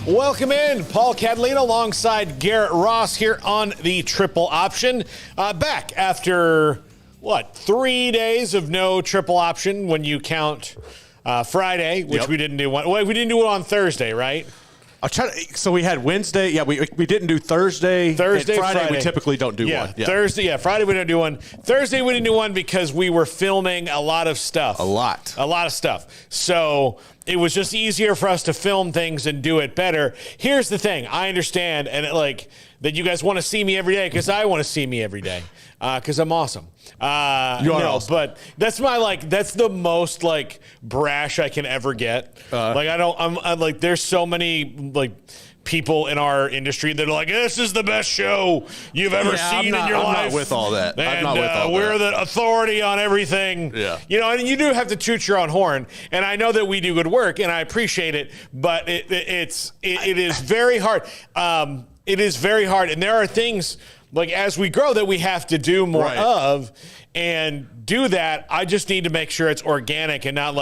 Welcome in, Paul Catalina alongside Garrett Ross here on the Triple Option. Back after, 3 days of no Triple Option when you count Friday, which we didn't do one. Well, we didn't do it on Thursday, right? So we had Wednesday. Yeah, we didn't do Thursday. Friday, we typically don't do one. Yeah. Thursday, Friday we don't do one. Thursday we didn't do one because we were filming a lot of stuff. A lot of stuff. So it was just easier for us to film things and do it better. Here's the thing. I understand that you guys want to see me every day because I want to see me every day because I'm awesome. You are awesome. But that's that's the most brash I can ever get. There's so many people in our industry that are like, this is the best show you've ever seen in your life. I'm not with all that. And we're the authority on everything. Yeah. And you do have to toot your own horn. And I know that we do good work, and I appreciate it. But it is very hard. It is very hard. And there are things as we grow that we have to do more of. And do that, I just need to make sure it's organic and not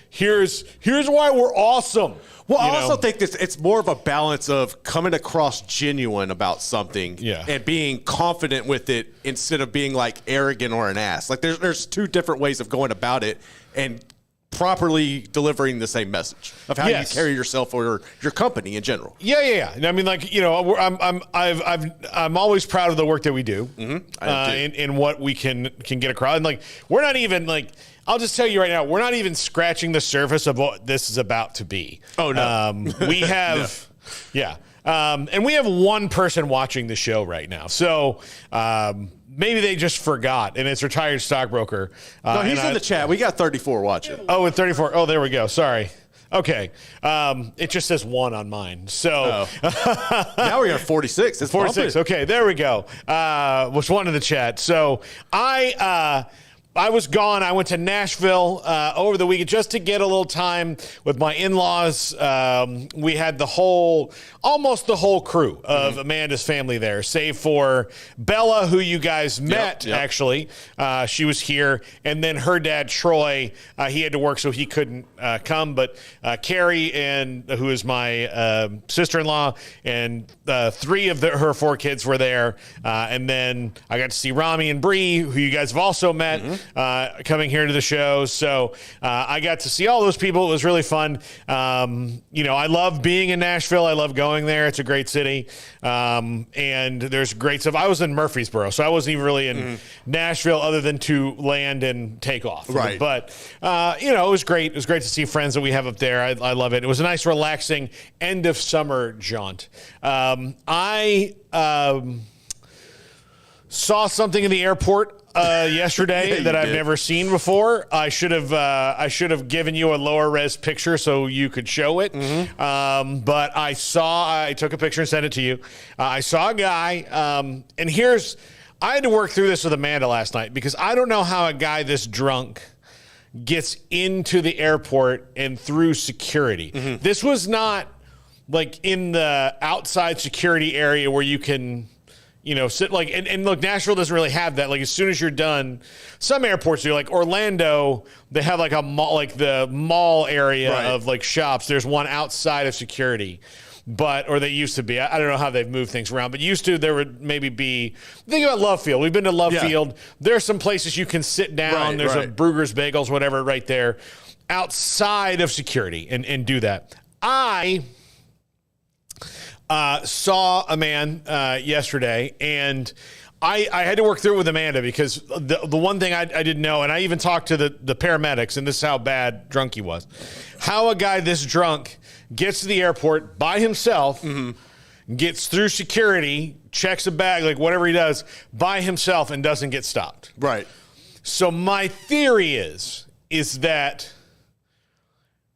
here's why we're awesome. Well, I also think it's more of a balance of coming across genuine about something and being confident with it instead of being arrogant or an ass. There's two different ways of going about it and properly delivering the same message of how you carry yourself or your company in general. Yeah. I mean, I'm always proud of the work that we do in what we can get across. And we're not even I'll just tell you right now, we're not even scratching the surface of what this is about to be. Oh no, we have, and we have one person watching the show right now. So, maybe they just forgot, and it's retired stockbroker. No, he's in the chat. We got 34 watching. Oh, with 34. Oh, there we go. Sorry. Okay. It just says 1 on mine. So now we're at 46. It's 46. bumping. Okay, there we go. Was 1 in the chat. So I was gone. I went to Nashville over the weekend just to get a little time with my in-laws. We had almost the whole crew of Amanda's family there, save for Bella, who you guys met, actually. She was here. And then her dad, Troy, he had to work, so he couldn't come. But Carrie, who is my sister-in-law, and 3 of her 4 kids were there. And then I got to see Rami and Bree, who you guys have also met. Coming here to the show. So I got to see all those people. It was really fun. I love being in Nashville. I love going there. It's a great city. And there's great stuff. I was in Murfreesboro, so I wasn't even really in Nashville other than to land and take off. Right. But, it was great. It was great to see friends that we have up there. I love it. It was a nice, relaxing end of summer jaunt. I saw something in the airport yesterday that I've never seen before. I should have given you a lower res picture so you could show it. But I took a picture and sent it to you. I saw a guy, and I had to work through this with Amanda last night because I don't know how a guy this drunk gets into the airport and through security. This was not in the outside security area where you can sit and look, Nashville doesn't really have that. As soon as you're done, some airports do. Orlando, they have a mall, the mall area of shops. There's one outside of security, or they used to be. I don't know how they've moved things around, but used to there would maybe be. Think about Love Field. We've been to Love Field. There's some places you can sit down. There's a Brugger's Bagels, whatever, right there, outside of security, and do that. I saw a man yesterday, and I had to work through it with Amanda because the one thing I didn't know, and I even talked to the paramedics, and this is how bad drunk he was. How a guy this drunk gets to the airport by himself, gets through security, checks a bag, whatever he does, by himself and doesn't get stopped. Right. So my theory is that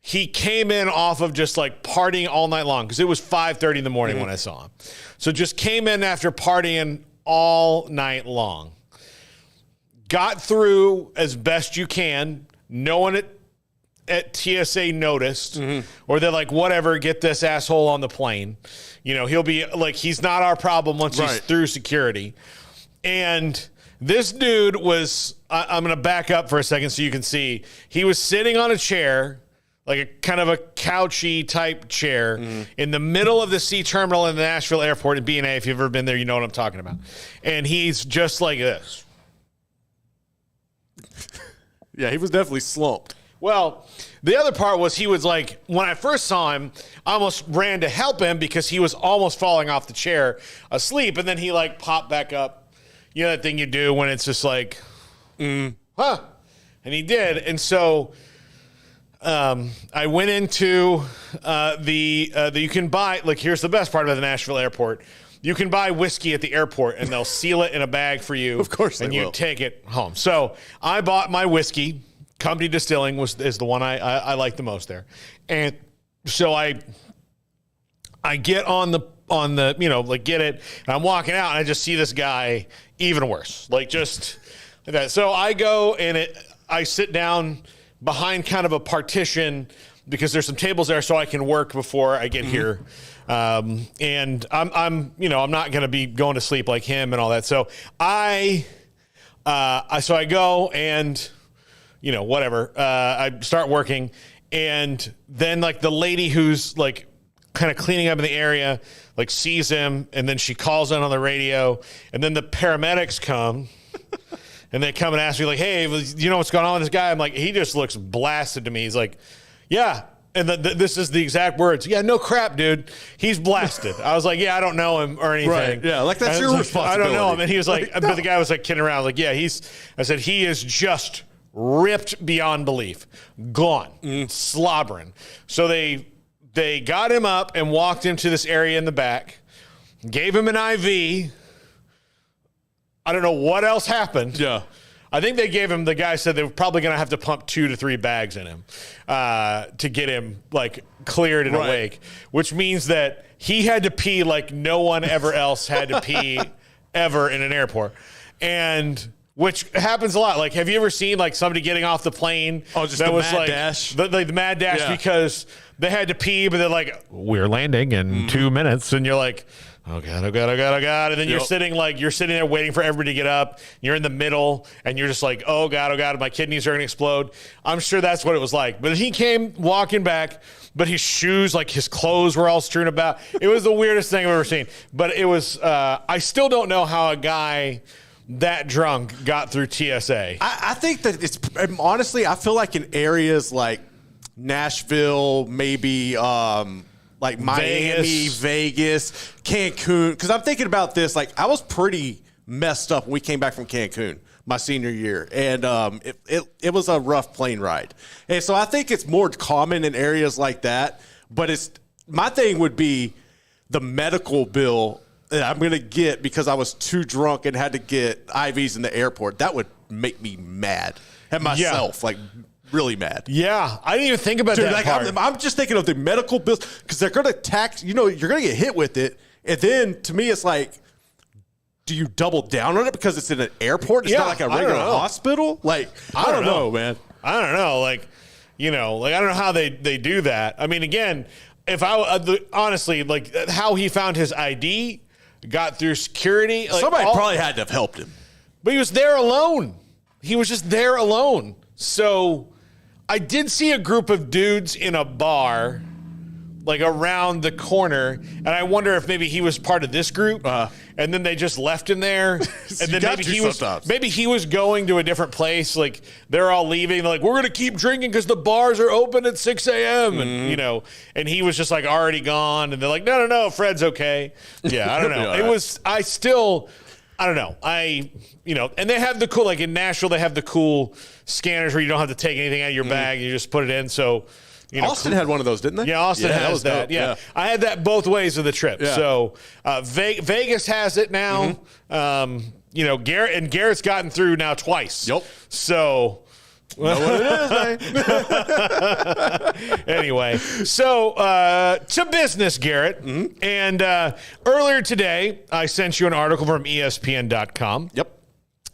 he came in off of just partying all night long because it was 5:30 in the morning when I saw him. So just came in after partying all night long. Got through as best you can. No one at TSA noticed, or they're whatever, get this asshole on the plane. He'll be he's not our problem once he's through security. And this dude was, I'm going to back up for a second so you can see. He was sitting on a chair like a kind of a couchy type chair in the middle of the C terminal in the Nashville airport at B&A. If you've ever been there, you know what I'm talking about. And he's just like this. Yeah, he was definitely slumped. Well, the other part was he was like, when I first saw him, I almost ran to help him because he was almost falling off the chair asleep. And then he like popped back up. You know that thing you do when it's just like, huh? And he did. And so I went into the you can buy, like, here's the best part about the Nashville airport. You can buy whiskey at the airport, and they'll seal it in a bag for you. Of course they and will. you take it home. So I bought my whiskey. Company Distilling is the one I like the most there. And so I get on the like get it, and I'm walking out, and I just see this guy even worse. Like just that. So I go and I sit down behind kind of a partition because there's some tables there so I can work before I get here. And I'm not going to be going to sleep like him and all that. So I go and, whatever. I start working, and then like the lady who's like kind of cleaning up in the area, like sees him, and then she calls in on the radio, and then the paramedics come. And they come and ask me like, hey, you know what's going on with this guy? I'm like, he just looks blasted to me. He's like, yeah. And this is the exact words. Yeah, no crap, dude. He's blasted. I was like, yeah, I don't know him or anything. Right. Yeah, like that's your responsibility. I don't know him. And he was like, but the guy was like kidding around. Like, yeah, I said, he is just ripped beyond belief. Gone. Slobbering. So they got him up and walked him to this area in the back, gave him an IV. I don't know what else happened. Yeah. I think they gave him, the guy said they were probably going to have to pump 2 to 3 bags in him to get him like cleared and awake, which means that he had to pee like no one ever else had to pee ever in an airport. And which happens a lot. Like, have you ever seen like somebody getting off the plane? Oh, just that was mad dash. The mad dash because they had to pee, but they're like, we're landing in 2 minutes. And you're like, oh God, oh God, oh God, oh God. And then you're sitting there waiting for everybody to get up. You're in the middle and you're just like, oh God, my kidneys are going to explode. I'm sure that's what it was like. But he came walking back, but his shoes, like his clothes were all strewn about. It was the weirdest thing I've ever seen. But it was, I still don't know how a guy that drunk got through TSA. I think that it's, honestly, I feel like in areas like Nashville, maybe, like Miami, Vegas, Cancun. Because I'm thinking about this. Like, I was pretty messed up when we came back from Cancun my senior year. And it was a rough plane ride. And so I think it's more common in areas like that. But my thing would be the medical bill that I'm going to get because I was too drunk and had to get IVs in the airport. That would make me mad at myself. Like, really mad. Yeah, I didn't even think about that part. I'm just thinking of the medical bills because they're going to tax, you're going to get hit with it. And then to me, it's like, do you double down on it because it's in an airport? It's not like a regular hospital? Like, I don't know, man. I don't know. Like, I don't know how they do that. I mean, again, if honestly, like how he found his ID, got through security. Like, somebody probably had to have helped him. But he was there alone. He was just there alone. So I did see a group of dudes in a bar, like around the corner, and I wonder if maybe he was part of this group, and then they just left him there, and then maybe he was going to a different place. Like they're all leaving, they're like, we're gonna keep drinking because the bars are open at 6 a.m. And and he was just like already gone, and they're like, no, Fred's okay. Yeah, I don't know. I don't know. And they have the cool, like in Nashville, they have the cool scanners where you don't have to take anything out of your bag. You just put it in. So, Austin had one of those, didn't they? Yeah, Austin has that. Yeah. I had that both ways of the trip. Yeah. So Vegas has it now. Garrett's gotten through now twice. Yep. So. Know what it is, man. Anyway, so to business, Garrett. Mm-hmm. And earlier today, I sent you an article from ESPN.com. Yep.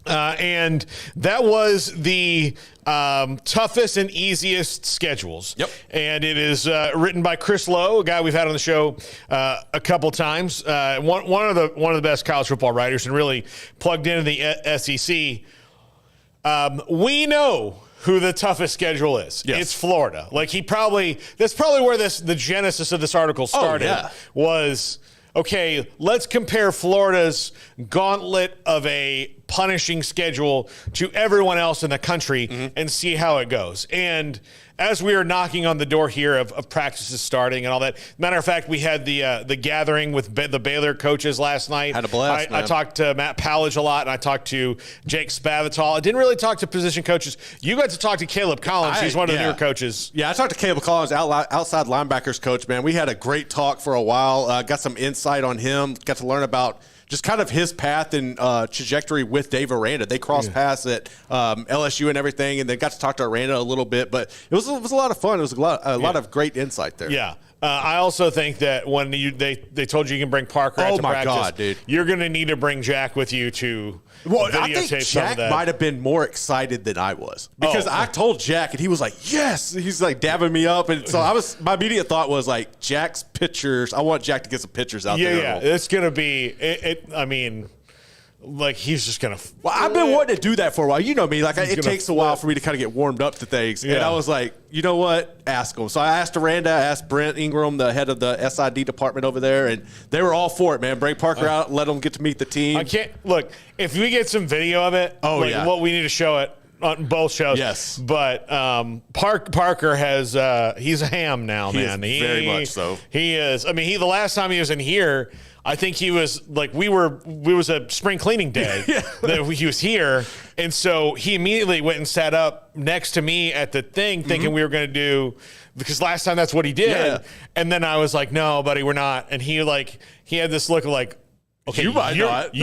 And that was the toughest and easiest schedules. Yep. And it is written by Chris Lowe, a guy we've had on the show a couple times. One of the best college football writers and really plugged into the SEC. We know who the toughest schedule is. Yes. It's Florida. Like that's probably where the genesis of this article started was, okay, let's compare Florida's gauntlet of a punishing schedule to everyone else in the country and see how it goes. And as we are knocking on the door here of practices starting and all that, matter of fact, we had the gathering with the Baylor coaches last night. Had a blast, I talked to Matt Pallage a lot, and I talked to Jake Spavital. I didn't really talk to position coaches. You got to talk to Caleb Collins. He's one of the newer coaches. Yeah, I talked to Caleb Collins, outside linebackers coach, man. We had a great talk for a while. Got some insight on him. Got to learn about just kind of his path and trajectory with Dave Aranda. They crossed paths at LSU and everything, and they got to talk to Aranda a little bit. But it was a lot of fun. It was a lot of great insight there. Yeah. I also think that when they told you can bring Parker out to practice, God, dude. You're going to need to bring Jack with you to I think videotape some of Jack that. might have been more excited than I was because I told Jack and he was like, yes. He's like dabbing me up. And so my immediate thought was like, Jack's pictures. I want Jack to get some pictures out there. Yeah. It's going to be, I mean, like he's just going to. Well, I've been wanting to do that for a while. You know me. Like it takes a while for me to kind of get warmed up to things. Yeah. And I was like, you know what? Ask him. So I asked Aranda, I asked Brent Ingram, the head of the SID department over there, and they were all for it, man. Bring Parker out, let him get to meet the team. I can't look if we get some video of it. What we need to show it on both shows. Yes, but Parker has he's a ham now, man. He is very much so. He is. I mean, the last time he was in here, I think he was like we was a spring cleaning day that he was here, and so he immediately went and sat up next to me at the thing, thinking we were going to do because last time that's what he did, and then I was like, no, buddy, we're not, and he had this look of like, okay, you might not,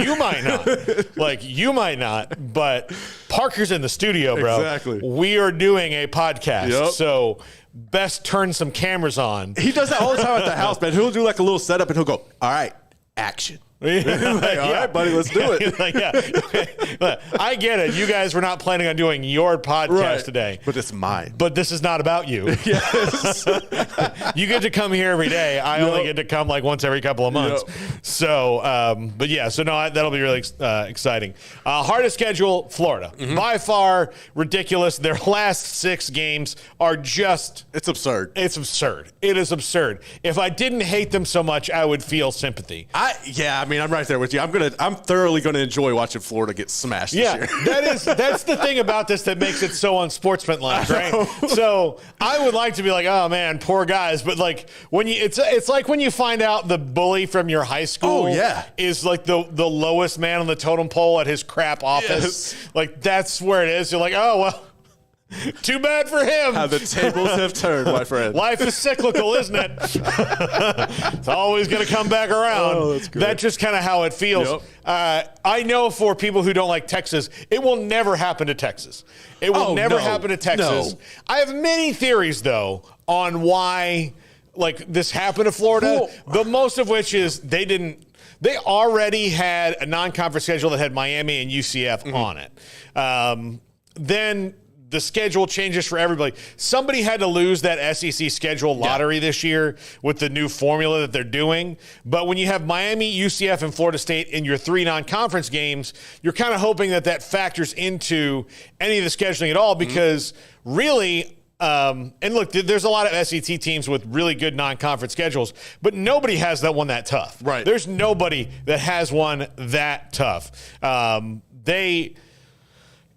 like you might not, but Parker's in the studio, bro. Exactly. We are doing a podcast, so. Best turn some cameras on. He does that all the time at the house, man. He'll do like a little setup and he'll go, all right, action. All right, buddy, let's do it. I get it. You guys were not planning on doing your podcast today. But it's mine. But this is not about you. Yes. You get to come here every day. I only get to come like once every couple of months. So, that'll be really exciting. Hardest schedule, Florida. By far, ridiculous. Their last 6 games are just... It's absurd. It's absurd. It is absurd. If I didn't hate them so much, I would feel sympathy. I mean, I'm right there with you. I'm thoroughly going to enjoy watching Florida get smashed this year. That's the thing about this that makes it so unsportsmanlike, right? So I would like to be like, oh man, poor guys, but like when it's like when you find out the bully from your high school is like the lowest man on the totem pole at his crap office. Like that's where it is. You're like, oh well. Too bad for him. How the tables have turned, my friend. Life is cyclical, isn't it? It's always going to come back around. Oh, that's great. That's just kind of how it feels. Yep. I know for people who don't like Texas, it will never happen to Texas. It will never happen to Texas. No. I have many theories, though, on why this happened to Florida. The most of which is they already had a non-conference schedule that had Miami and UCF on it. Then the schedule changes for everybody. Somebody had to lose that SEC schedule lottery this year with the new formula that they're doing. But when you have Miami, UCF, and Florida State in your 3 non-conference games, you're kind of hoping that factors into any of the scheduling at all because really and look, there's a lot of SEC teams with really good non-conference schedules, but nobody has that one that tough. Right. There's nobody that has one that tough.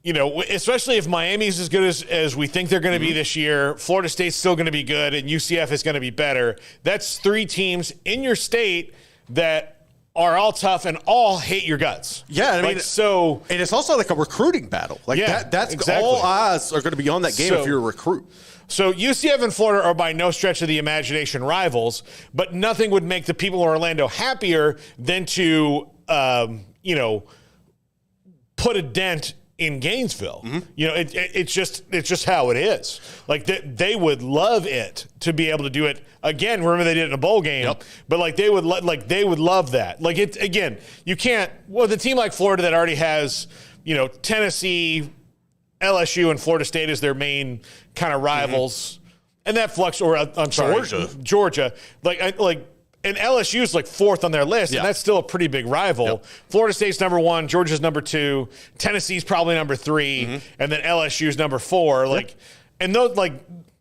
Especially if Miami's as good as we think they're going to be this year, Florida State's still going to be good, and UCF is going to be better. That's 3 teams in your state that are all tough and all hate your guts. Yeah, I mean, and it's also like a recruiting battle. That's exactly. All eyes are going to be on that game if you're a recruit. So UCF and Florida are by no stretch of the imagination rivals, but nothing would make the people in Orlando happier than to, put a dent in Gainesville. It's just how it is. Like they would love it to be able to do it again. Remember they did it in a bowl game, but they would love that. Like it again. You can't. Well, the team like Florida that already has Tennessee, LSU, and Florida State as their main kind of rivals, and that Georgia. And LSU's like 4th on their list, and that's still a pretty big rival. Yep. Florida State's number 1, Georgia's number 2, Tennessee's probably number 3, and then LSU's number 4. Like, and those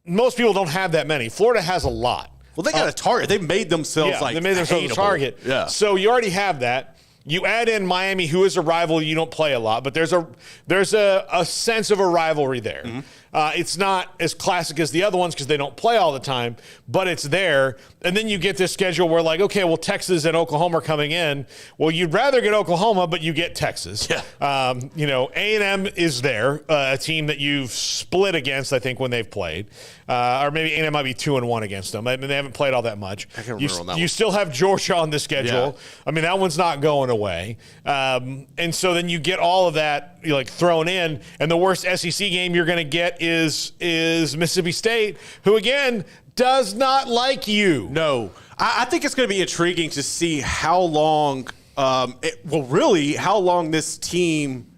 most people don't have that many. Florida has a lot. Well, they got a target. They made themselves they made themselves a target. Yeah. So you already have that. You add in Miami, who is a rival you don't play a lot, but there's a sense of a rivalry there. It's not as classic as the other ones because they don't play all the time, but it's there. And then you get this schedule where like, okay, well, Texas and Oklahoma are coming in. Well, you'd rather get Oklahoma, but you get Texas. Yeah. A&M is there, a team that you've split against, I think, when they've played. Or maybe A&M might be 2-1 against them. I mean, they haven't played all that much. I can't remember on that one. You still have Georgia on the schedule. Yeah. I mean, that one's not going away. And so then you get all of that thrown in, and the worst SEC game you're going to get is Mississippi State, who again does not like you. No, I think it's going to be intriguing to see how long, how long this team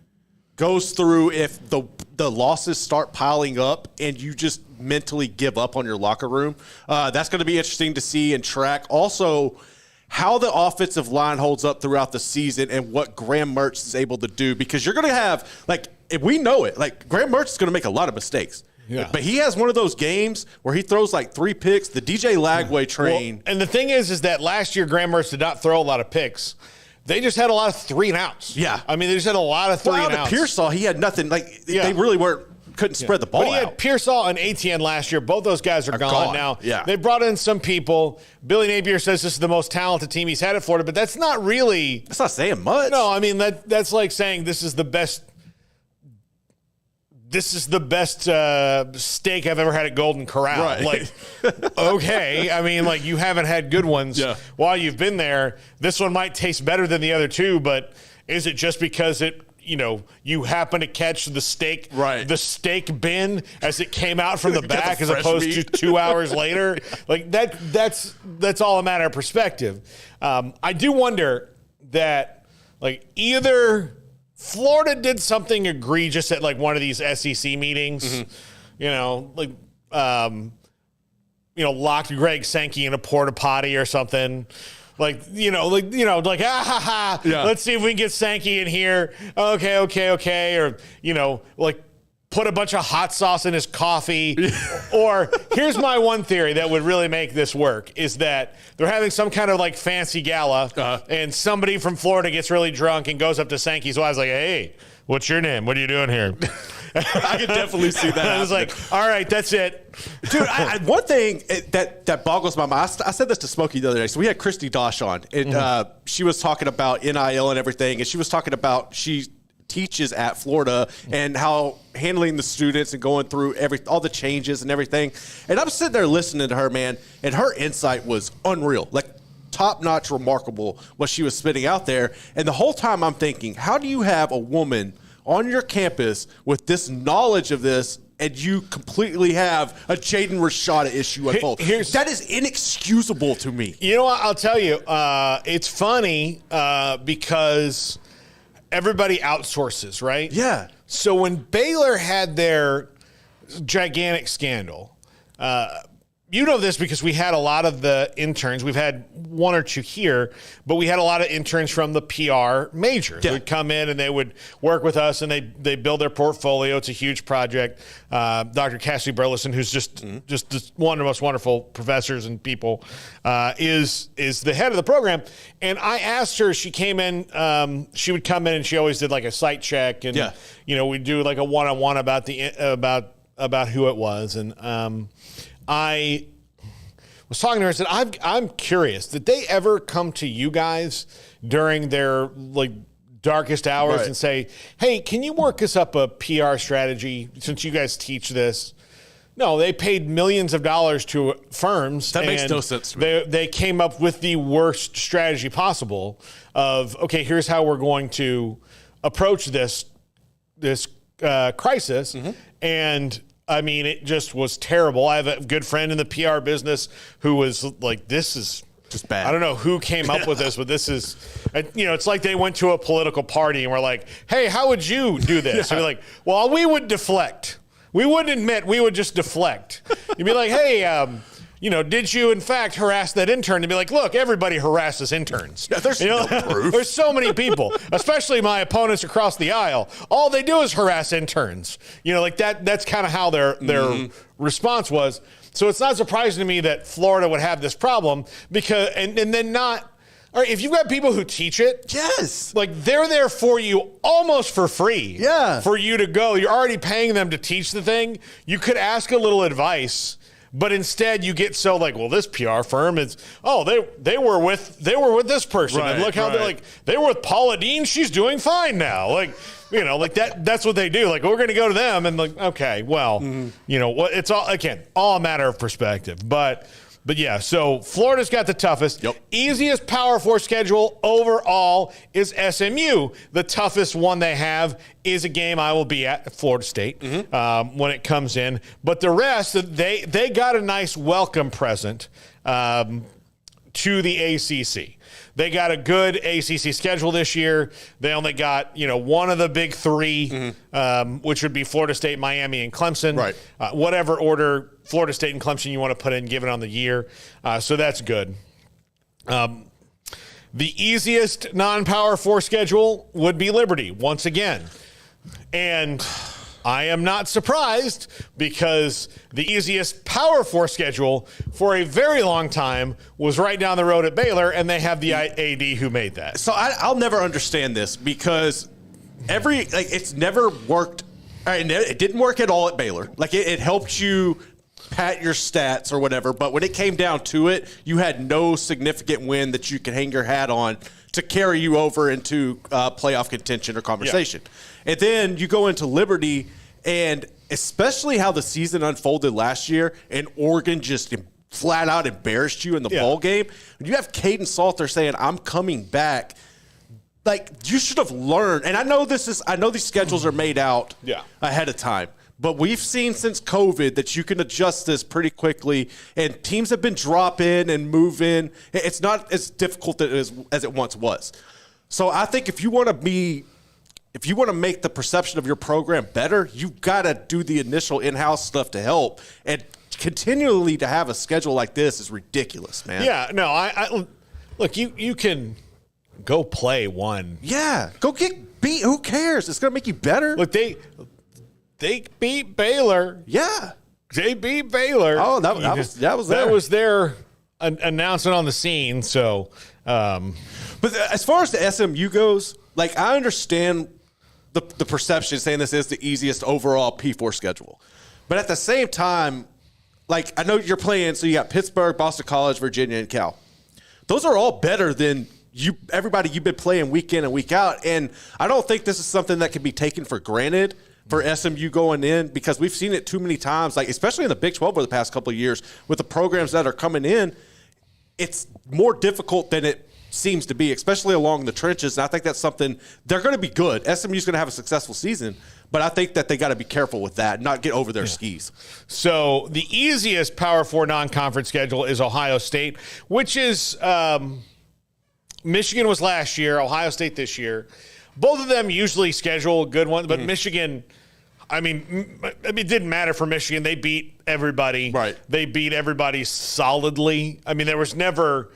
goes through if the losses start piling up and you just mentally give up on your locker room. That's going to be interesting to see and track. Also, how the offensive line holds up throughout the season and what Graham Mertz is able to do, because you're going to have, we know it, Graham Mertz is going to make a lot of mistakes. Yeah. But he has one of those games where he throws 3 picks, the DJ Lagway train. Well, and the thing is that last year Graham Mertz did not throw a lot of picks. They just had a lot of 3-and-outs. Yeah. I mean, they just had a lot of 3-and-outs. Out of Pearsall, he had nothing. They really couldn't spread the ball out. But he had Pearsall and Etienne last year. Both those guys are gone now. Yeah. They brought in some people. Billy Napier says this is the most talented team he's had at Florida, but that's not really. That's not saying much. No, I mean, that's like saying this is the best. This is the best steak I've ever had at Golden Corral. Right. Okay. I mean, you haven't had good ones while you've been there. This one might taste better than the other two, but is it just because you happen to catch the steak bin as it came out from the back as opposed to 2 hours later? That's all a matter of perspective. I do wonder that either Florida did something egregious at one of these SEC meetings, locked Greg Sankey in a porta potty or something. Let's see if we can get Sankey in here. Okay. Or, put a bunch of hot sauce in his coffee. Or here's my one theory that would really make this work is that they're having some kind of fancy gala and somebody from Florida gets really drunk and goes up to Sankey's wife hey, what's your name? What are you doing here? I can definitely see that. I was all right, that's it. Dude, one thing that boggles my mind, I said this to Smokey the other day. So we had Christy Dosh on, and she was talking about NIL and everything, and she was talking about she teaches at Florida and how handling the students and going through all the changes and everything. And I'm sitting there listening to her, man, and her insight was unreal. Top-notch, remarkable what she was spitting out there. And the whole time I'm thinking, how do you have a woman on your campus with this knowledge of this and you completely have a Jaden Rashada issue unfold? That is inexcusable to me. You know what? I'll tell you. It's funny because everybody outsources, right? Yeah. So when Baylor had their gigantic scandal, you know this because we had a lot of the interns. We've had one or two here, but we had a lot of interns from the PR majors. They would come in and they would work with us, and they build their portfolio. It's a huge project. Dr. Cassidy Burleson, who's just one of the most wonderful professors and people, is the head of the program. And I asked her, she came in, she would come in and she always did a site check, and we'd do a one-on-one about who it was. And I was talking to her and said, I'm curious, did they ever come to you guys during their darkest hours and say, hey, can you work us up a PR strategy since you guys teach this? No, they paid millions of dollars to firms. That makes no sense to me. They came up with the worst strategy possible of, okay, here's how we're going to approach this crisis. And I mean, it just was terrible. I have a good friend in the PR business who was this is just bad. I don't know who came up with this, but this is, it's like they went to a political party and were like, hey, how would you do this? And be well, we would deflect. We wouldn't admit, we would just deflect. You'd be like, hey, did you in fact harass that intern? And be like, look, everybody harasses interns. Yeah, there's no proof. There's so many people, especially my opponents across the aisle. All they do is harass interns. Like that. That's kind of how their response was. So it's not surprising to me that Florida would have this problem because, and then not. All right, if you've got people who teach it, yes, like they're there for you almost for free. Yeah, for you to go. You're already paying them to teach the thing. You could ask a little advice. But instead, you get so like, well, this PR firm is, they were with this person, right, and look how they were with Paula Dean. She's doing fine now. Like, like that. That's what they do. Like, we're going to go to them, and like, okay, well, it's all a matter of perspective. But yeah, so Florida's got the toughest. Yep. Easiest Power 4 schedule overall is SMU. The toughest one they have is a game I will be at Florida State when it comes in. But the rest, they got a nice welcome present to the ACC. They got a good ACC schedule this year. They only got, one of the big three, which would be Florida State, Miami, and Clemson. Right. Whatever order Florida State and Clemson you want to put in, given on the year. So that's good. The easiest non-Power 4 schedule would be Liberty, once again. And I am not surprised because the easiest Power 4 schedule for a very long time was right down the road at Baylor, and they have the AD who made that. So I'll never understand this because it's never worked. It didn't work at all at Baylor. Like it helped you pat your stats or whatever, but when it came down to it, you had no significant win that you could hang your hat on to carry you over into playoff contention or conversation. Yeah. And then you go into Liberty, and especially how the season unfolded last year, and Oregon just flat out embarrassed you in the bowl game. When you have Caden Salter saying, I'm coming back, like you should have learned. And I know these schedules are made out ahead of time. But we've seen since COVID that you can adjust this pretty quickly, and teams have been dropping and moving. It's not as difficult as it once was. So I think if you want to make the perception of your program better, you've got to do the initial in-house stuff to help. And continually to have a schedule like this is ridiculous, man. Yeah, no, I look, you can go play one. Yeah, go get beat. Who cares? It's going to make you better. Look, they beat Baylor. Yeah. They beat Baylor. Oh, that was their announcement on the scene. So, but as far as the SMU goes, like I understand the perception saying this is the easiest overall P4 schedule. But at the same time, like I know you're playing, so you got Pittsburgh, Boston College, Virginia, and Cal. Those are all better than everybody you've been playing week in and week out. And I don't think this is something that can be taken for granted for SMU going in, because we've seen it too many times, like especially in the Big 12 over the past couple of years with the programs that are coming in. It's more difficult than it seems to be, especially along the trenches. And I think that's something they're going to be good. SMU's going to have a successful season, but I think that they got to be careful with that, not get over their skis. So the easiest Power 4 non-conference schedule is Ohio State, which is Michigan was last year, Ohio State this year. Both of them usually schedule good ones, but Michigan, I mean, it didn't matter for Michigan. They beat everybody. Right. They beat everybody solidly. I mean, there was never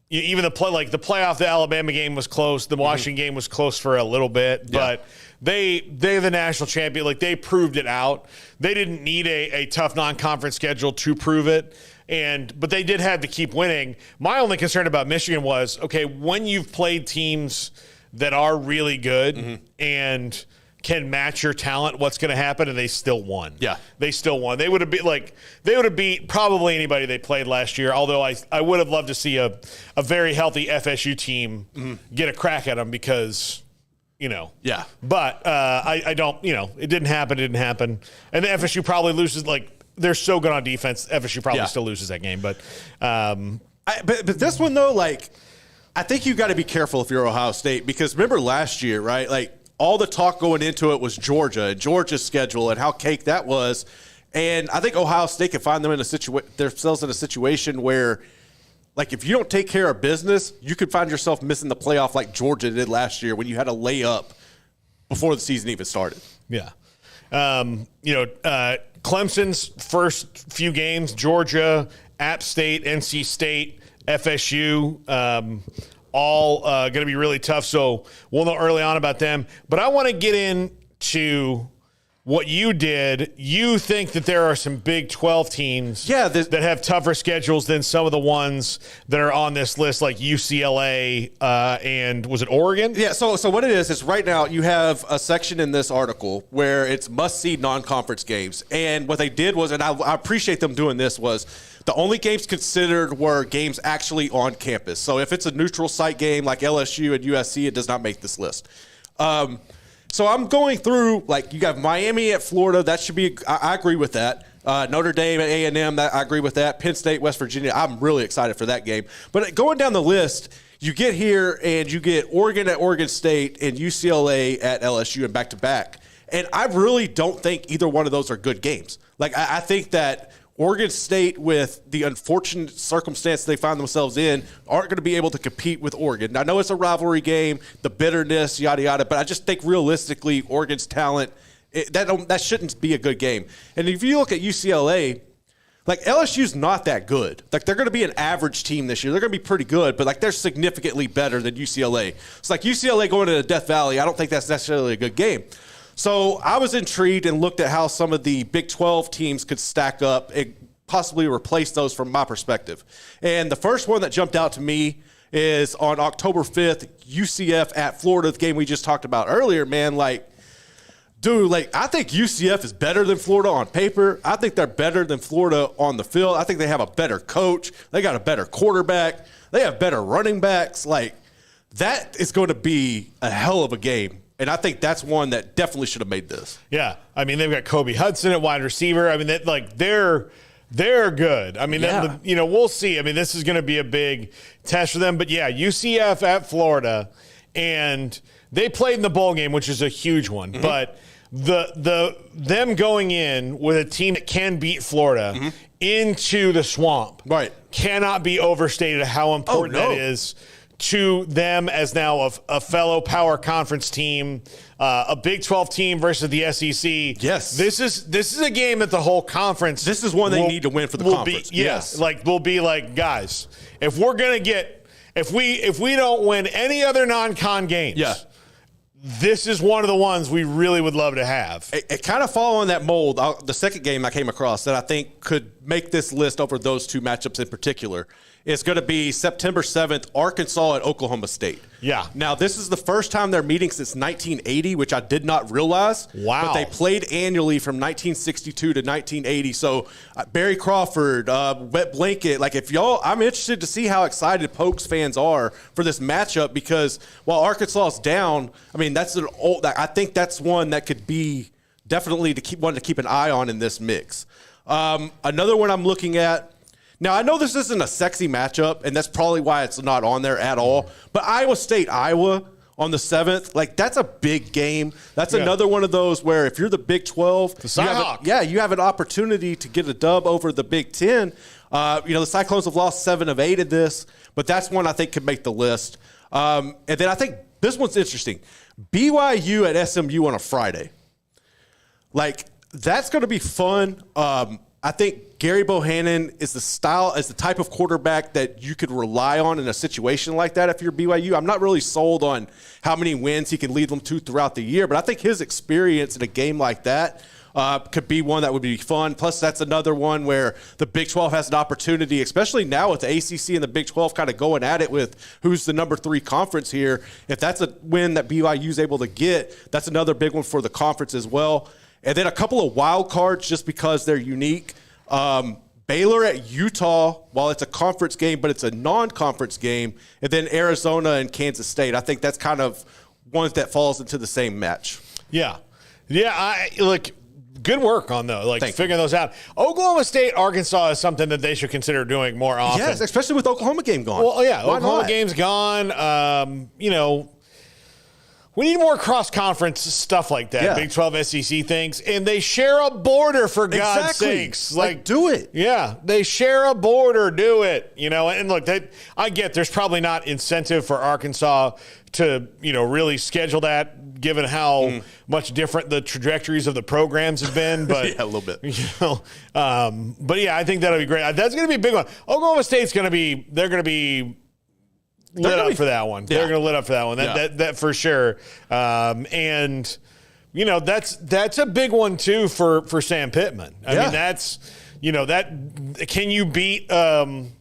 even the playoff. The Alabama game was close. The Washington game was close for a little bit, but they're the national champion. Like they proved it out. They didn't need a tough non-conference schedule to prove it. But they did have to keep winning. My only concern about Michigan was, okay, when you've played teams that are really good and can match your talent, what's going to happen? And they still won. Yeah. They still won. They would have beat probably anybody they played last year, although I would have loved to see a very healthy FSU team get a crack at them because, Yeah. But I don't, it didn't happen. And the FSU probably loses, they're so good on defense, FSU probably still loses that game. But but this one, though, I think you got to be careful if you're Ohio State, because remember last year, right? Like all the talk going into it was Georgia's schedule and how cake that was. And I think Ohio State can find themselves in a situation where, like, if you don't take care of business, you could find yourself missing the playoff like Georgia did last year when you had a layup before the season even started. Yeah. Clemson's first few games, Georgia App State, NC State, FSU, all going to be really tough. So we'll know early on about them. But I want to get into what you did. You think that there are some Big 12 teams that have tougher schedules than some of the ones that are on this list, like UCLA and was it Oregon? Yeah, so what it is right now you have a section in this article where it's must-see non-conference games. And what they did was, and I appreciate them doing this, was the only games considered were games actually on campus. So if it's a neutral site game like LSU and USC, it does not make this list. So I'm going through, like, you got Miami at Florida. That should be – I agree with that. Notre Dame at A&M, I agree with that. Penn State, West Virginia, I'm really excited for that game. But going down the list, you get here and you get Oregon at Oregon State and UCLA at LSU and back-to-back. And I really don't think either one of those are good games. Like, I think that – Oregon State, with the unfortunate circumstance they find themselves in, aren't going to be able to compete with Oregon. Now, I know it's a rivalry game, the bitterness, yada, yada, but I just think realistically Oregon's talent, that shouldn't be a good game. And if you look at UCLA, like LSU's not that good. Like they're going to be an average team this year. They're going to be pretty good, but like they're significantly better than UCLA. It's like UCLA going to Death Valley. I don't think that's necessarily a good game. So I was intrigued and looked at how some of the Big 12 teams could stack up and possibly replace those from my perspective. And the first one that jumped out to me is on October 5th, UCF at Florida, the game we just talked about earlier, man. Like, dude, like I think UCF is better than Florida on paper. I think they're better than Florida on the field. I think they have a better coach. They got a better quarterback. They have better running backs. Like, that is going to be a hell of a game. And I think that's one that definitely should have made this. Yeah. I mean, they've got Kobe Hudson at wide receiver. I mean, they're good. I mean, we'll see. I mean, this is going to be a big test for them. But, yeah, UCF at Florida, and they played in the bowl game, which is a huge one. Mm-hmm. But them going in with a team that can beat Florida into the swamp cannot be overstated how important that is to them as now a fellow power conference team, a Big 12 team versus the SEC. Yes. This is a game that the whole conference. This is one they need to win for the conference. Yes. Like we'll be like, guys, if we're going to get, if we don't win any other non-con games. Yeah. This is one of the ones we really would love to have. It kind of follow on that mold. The second game I came across that I think could make this list over those two matchups in particular is going to be September 7th, Arkansas at Oklahoma State. Yeah. Now, this is the first time they're meeting since 1980, which I did not realize. Wow. But they played annually from 1962 to 1980. So, Barry Crawford, Wet Blanket, like I'm interested to see how excited Pokes fans are for this matchup because while Arkansas is down, I mean, I think that's one that could be definitely one to keep an eye on in this mix. Another one I'm looking at. Now, I know this isn't a sexy matchup, and that's probably why it's not on there at all, but Iowa State, Iowa on the 7th, like that's a big game. That's another one of those where if you're the Big 12, you have an opportunity to get a dub over the Big 10. The Cyclones have lost 7 of 8 in this, but that's one I think could make the list. And then I think this one's interesting. BYU at SMU on a Friday. Like, that's going to be fun. I think Gary Bohannon is the type of quarterback that you could rely on in a situation like that if you're BYU. I'm not really sold on how many wins he can lead them to throughout the year, but I think his experience in a game like that could be one that would be fun. Plus, that's another one where the Big 12 has an opportunity, especially now with the ACC and the Big 12 kind of going at it with who's the number 3 conference here. If that's a win that BYU is able to get, that's another big one for the conference as well. And then a couple of wild cards just because they're unique. Baylor at Utah, while it's a conference game, but it's a non-conference game. And then Arizona and Kansas State. I think that's kind of one that falls into the same match. Yeah. Yeah, good work on those, figuring those out. Oklahoma State, Arkansas is something that they should consider doing more often. Yes, especially with Oklahoma game gone. Well, yeah, Oklahoma game's gone. We need more cross-conference stuff like that, Big 12 SEC things, and they share a border, for God's sakes. Like, do it. Yeah, they share a border, do it. And look, I get there's probably not incentive for Arkansas to, really schedule that, given how much different the trajectories of the programs have been. But yeah, a little bit. But yeah, I think that'll be great. That's going to be a big one. Oklahoma State's going to be lit up for that one. Yeah. They're going to lit up for that one. That for sure. And that's a big one too for Sam Pittman. I mean, that's that. Can you beat one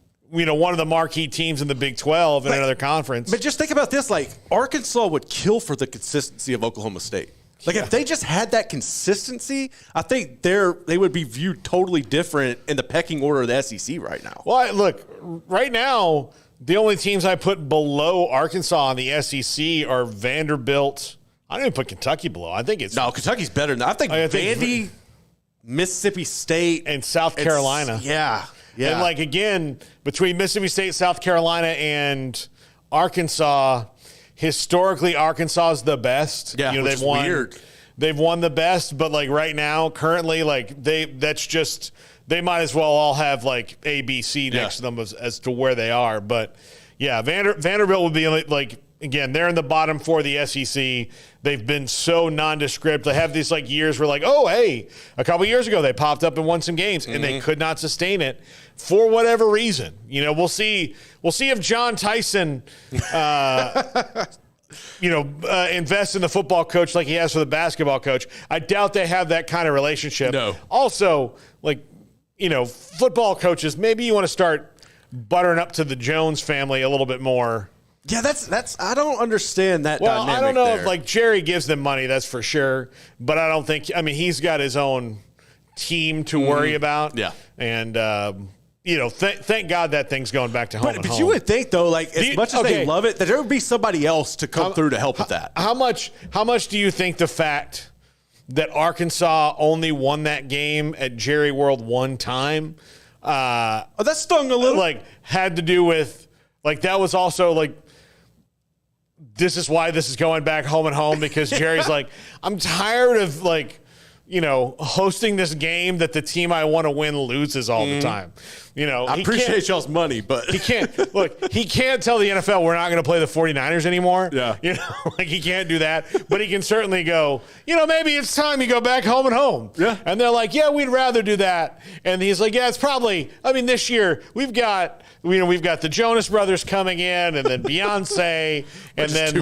of the marquee teams in the Big 12 in another conference? But just think about this: like Arkansas would kill for the consistency of Oklahoma State. Like if they just had that consistency, I think they would be viewed totally different in the pecking order of the SEC right now. Well, look, right now, the only teams I put below Arkansas in the SEC are Vanderbilt. I don't even put Kentucky below. I think it's Kentucky's better than that. I think Vandy, Mississippi State, and South Carolina. Yeah. And again, between Mississippi State, South Carolina, and Arkansas, historically Arkansas is the best. Yeah, they've won. Weird. They've won the best, but right now, currently, they might as well all have A, B, C next to them as to where they are. But yeah, Vanderbilt would be again, they're in the bottom 4 of the SEC. They've been so nondescript. They have these years where oh, hey, a couple years ago they popped up and won some games and they could not sustain it for whatever reason. We'll see if John Tyson invest in the football coach like he has for the basketball coach. I doubt they have that kind of relationship. No. Also, football coaches, maybe you want to start buttering up to the Jones family a little bit more. Yeah, that's I don't understand that dynamic. I don't know if Jerry gives them money, that's for sure. But I don't think, he's got his own team to worry about. Yeah. And, thank God that thing's going back to home. But you would think, though, as much as they love it, that there would be somebody else to come through to help with that. How much do you think the fact that Arkansas only won that game at Jerry World one time? That stung a little. Had to do with, that was also, this is why this is going back home and home, because Jerry's I'm tired of, hosting this game that the team I want to win loses all the time. I appreciate y'all's money, but he can't tell the NFL we're not going to play the 49ers anymore. Yeah. He can't do that, but he can certainly go, maybe it's time you go back home and home. Yeah. And they're yeah, we'd rather do that. And he's yeah, it's probably, this year we've got the Jonas Brothers coming in, and then Beyonce, and then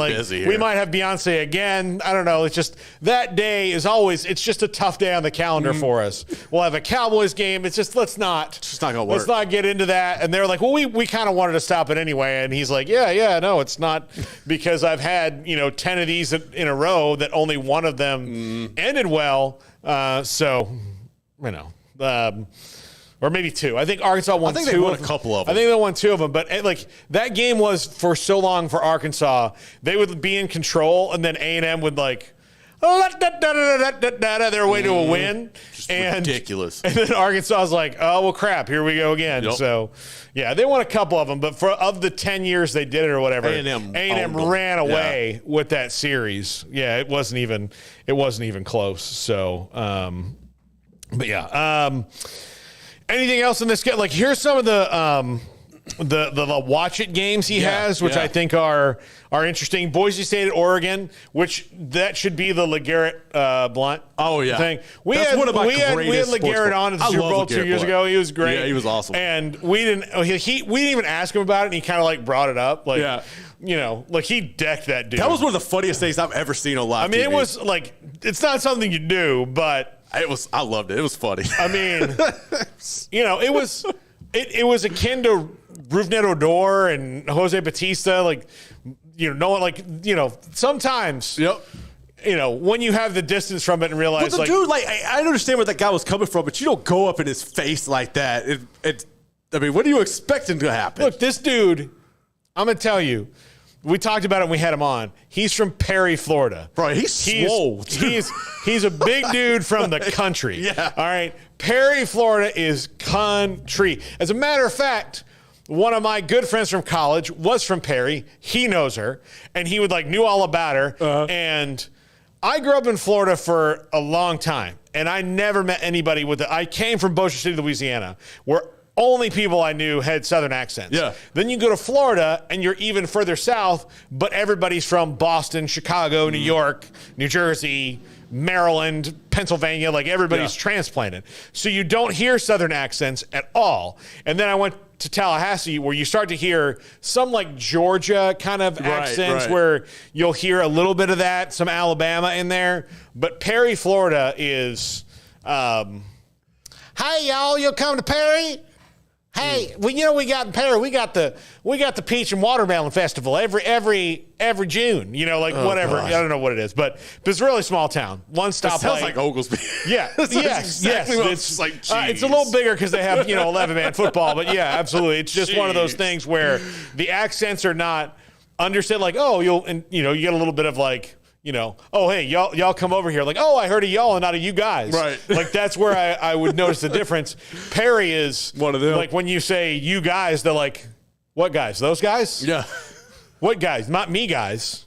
we might have Beyonce again. I don't know. It's just that day is always, it's just a tough day on the calendar for us. We'll have a Cowboys game. It's just, it's just not going to work. Let's not get into that. And they're we kind of wanted to stop it anyway. And he's no, it's not, because I've had, 10 of these in a row that only one of them ended well. Or maybe 2. I think Arkansas won 2. I think they won a couple of them. I think they won 2 of them. But that game was, for so long for Arkansas, they would be in control, and then A&M would their way to a win. Just ridiculous. And then Arkansas was oh, well, crap, here we go again. Yep. So, yeah, they won a couple of them. But of the 10 years they did it or whatever, A&M ran away with that series. Yeah, it wasn't even close. So, but yeah. Anything else in this game? Here's some of the watch it games he has, which I think are interesting. Boise State at Oregon, which that should be the LeGarrette Blount thing. We had LeGarrette on at the Super Bowl 2 years ago. He was great. Yeah, he was awesome. And we didn't even ask him about it, and he kind of brought it up. He decked that dude. That was one of the funniest things I've ever seen on live TV. It was it's not something you do, but I loved it. It was funny. It was akin to Rougned Odor and Jose Batista. Sometimes. Yep. When you have the distance from it and realize, but the dude, I understand where that guy was coming from, but you don't go up in his face like that. What are you expecting to happen? Look, this dude, I'm gonna tell you. We talked about it when we had him on. He's from Perry, Florida. Bro, he's swole. He's a big dude from the country. Yeah. All right. Perry, Florida is country. As a matter of fact, one of my good friends from college was from Perry. He knows her, and he knew all about her. And I grew up in Florida for a long time, and I never met anybody with I came from Bossier City, Louisiana, where only people I knew had Southern accents. Yeah. Then you go to Florida, and you're even further south, but everybody's from Boston, Chicago, New York, New Jersey, Maryland, Pennsylvania, everybody's transplanted. So you don't hear Southern accents at all. And then I went to Tallahassee, where you start to hear some Georgia kind of accents, where you'll hear a little bit of that, some Alabama in there. But Perry, Florida is, hey, y'all, you'll come to Perry? Hey, we got in Perry, we got the Peach and Watermelon Festival every June, whatever. Gosh. I don't know what it is, but it's a really small town. One stop. Sounds like Oglesby. Yeah, yes. It's a little bigger because they have 11-man football, but yeah, absolutely. It's just one of those things where the accents are not understood. You get a little bit of oh, hey, y'all come over here. I heard of y'all and not of you guys. Right. That's where I would notice the difference. Perry is one of them. When you say you guys, they're like, what guys? Those guys? Yeah. What guys? Not me guys.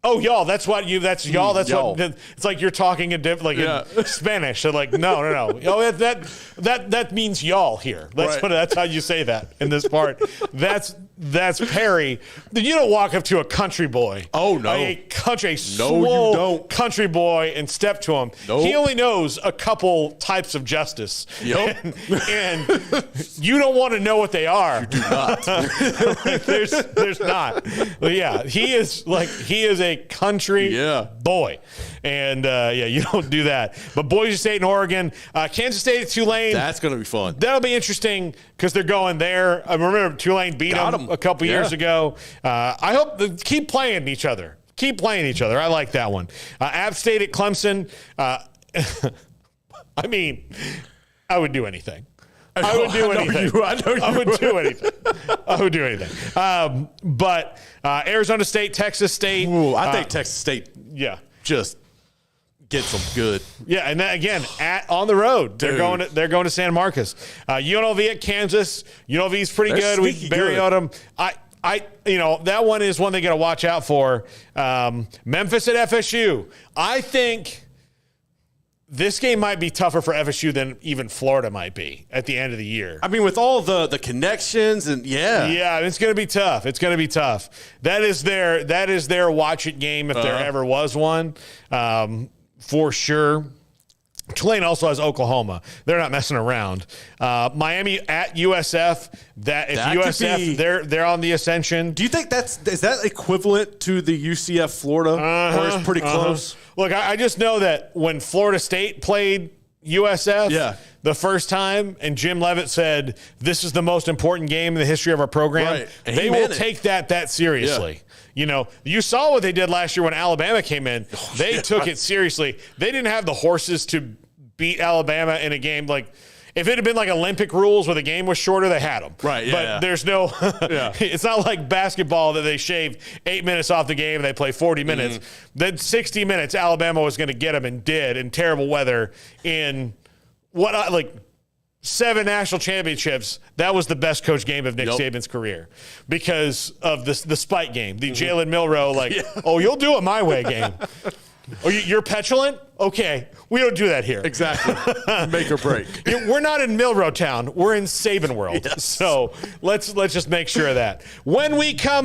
Oh, y'all, that's y'all. That's y'all. What, it's like you're talking in Spanish. So no. Oh, that means y'all here. That's how you say that in this part. That's Perry. You don't walk up to a country boy. Oh, no. Swole country boy and step to him. Nope. He only knows a couple types of justice. Yep. And you don't want to know what they are. You do not. There's not. But yeah, he is a country boy. And you don't do that. But Boise State and Oregon, Kansas State at Tulane. That's going to be fun. That'll be interesting because they're going there. I remember Tulane beat them a couple years ago. I hope they keep playing each other. I like that one. App State at Clemson. I would do anything. I would do anything. But Arizona State, Texas State. Ooh, I think Texas State just gets them good. Yeah, and then again, on the road. They're going to San Marcos. UNLV at Kansas. UNLV's pretty good. We buried them. That one is one they got to watch out for. Memphis at FSU. I think this game might be tougher for FSU than even Florida might be at the end of the year. With all the connections and it's going to be tough. That is their watch it game if there ever was one, for sure. Tulane also has Oklahoma. They're not messing around. Miami at USF. They're on the ascension. Do you think is that equivalent to the UCF Florida, or it's pretty close? Look, I just know that when Florida State played USF the first time, and Jim Leavitt said, this is the most important game in the history of our program, they will take that seriously. Yeah. You saw what they did last year when Alabama came in. They took it seriously. They didn't have the horses to beat Alabama in a game if it had been Olympic rules where the game was shorter, they had them. Right, yeah. But there's no it's not like basketball that they shave 8 minutes off the game and they play 40 minutes. Then 60 minutes, Alabama was going to get them and did in terrible weather in 7 national championships. That was the best coach game of Nick Saban's career because of the spike game, the Jalen Milroe, oh, you'll do it my way game. Oh, you're petulant? Okay, we don't do that here. Exactly. Make or break. We're not in Milroe Town. We're in Saban world. Yes. So let's just make sure of that. When we come